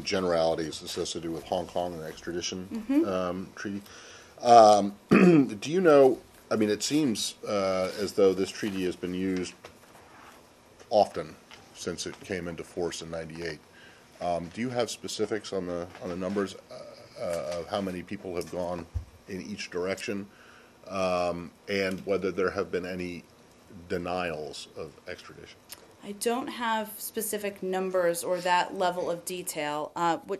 in generalities. This has to do with Hong Kong and the extradition treaty. Do you know, I mean, it seems as though this treaty has been used often since it came into force in '98. Do you have specifics on the numbers of how many people have gone in each direction, and whether there have been any denials of extradition? I don't have specific numbers or that level of detail.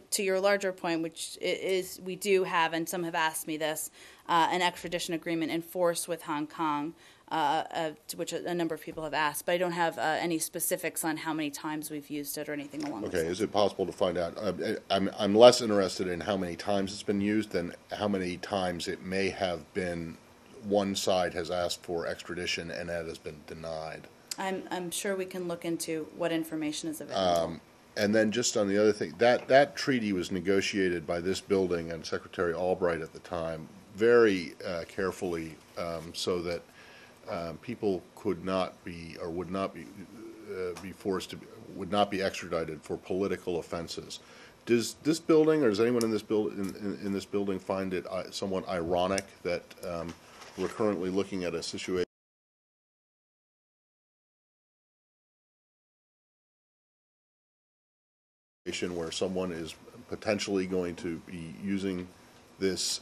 To your larger point, which is we do have, and some have asked me this, an extradition agreement in force with Hong Kong, which a number of people have asked, but I don't have any specifics on how many times we've used it or anything along those lines. Okay, is it possible to find out? I'm less interested in how many times it's been used than how many times it may have been one side has asked for extradition and that has been denied. I'm sure we can look into what information is available. And then just on the other thing, that treaty was negotiated by this building and Secretary Albright at the time very carefully, so that people could not be or would not be forced to would not be extradited for political offenses. Does this building, or does anyone in this building find it somewhat ironic that we're currently looking at a situation where someone is potentially going to be using this,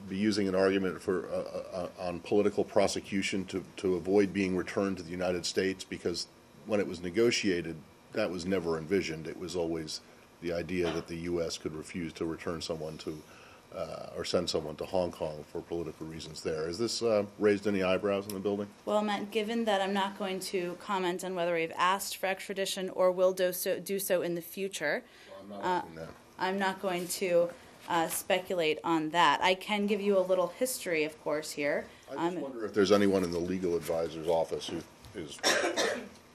be using an argument for on political prosecution to avoid being returned to the United States, because when it was negotiated, that was never envisioned. It was always the idea that the U.S. could refuse to return someone to or send someone to Hong Kong for political reasons there. Has this raised any eyebrows in the building? Well, Matt, given that I'm not going to comment on whether we've asked for extradition or will do so in the future, Well, I'm not asking that. I'm not going to speculate on that. I can give you a little history, of course, here. I just wonder if there's anyone in the legal advisor's office who is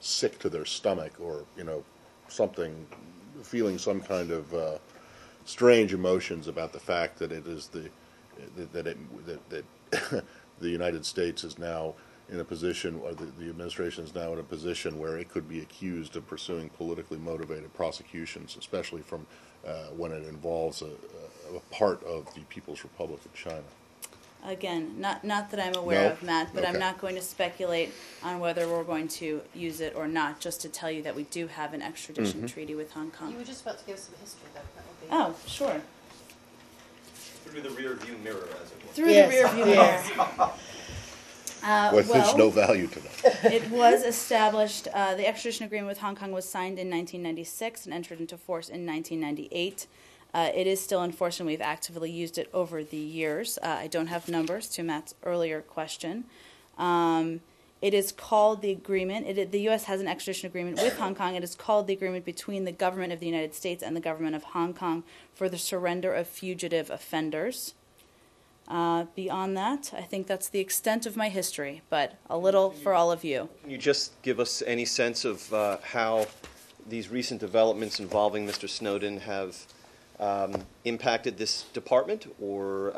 sick to their stomach, or something, feeling some kind of strange emotions about the fact that it is that the United States is now in a position, or the administration is now in a position where it could be accused of pursuing politically motivated prosecutions, especially from when it involves a part of the People's Republic of China. Again, not that I'm aware of, Matt, but Okay. I'm not going to speculate on whether we're going to use it or not, just to tell you that we do have an extradition treaty with Hong Kong. You were just about to give us some history, though. That would be Oh, sure. Through the rear view mirror, as it were. Through the rear view mirror. Well, there's no value to that. It was established, the extradition agreement with Hong Kong was signed in 1996 and entered into force in 1998. It is still in force, and we've actively used it over the years. I don't have numbers to Matt's earlier question. It is called the agreement. The U.S. has an extradition agreement with Hong Kong. It is called the agreement between the government of the United States and the government of Hong Kong for the surrender of fugitive offenders. Beyond that, I think that's the extent of my history, but a little for all of you. Can you just give us any sense of how these recent developments involving Mr. Snowden have impacted this department, or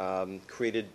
created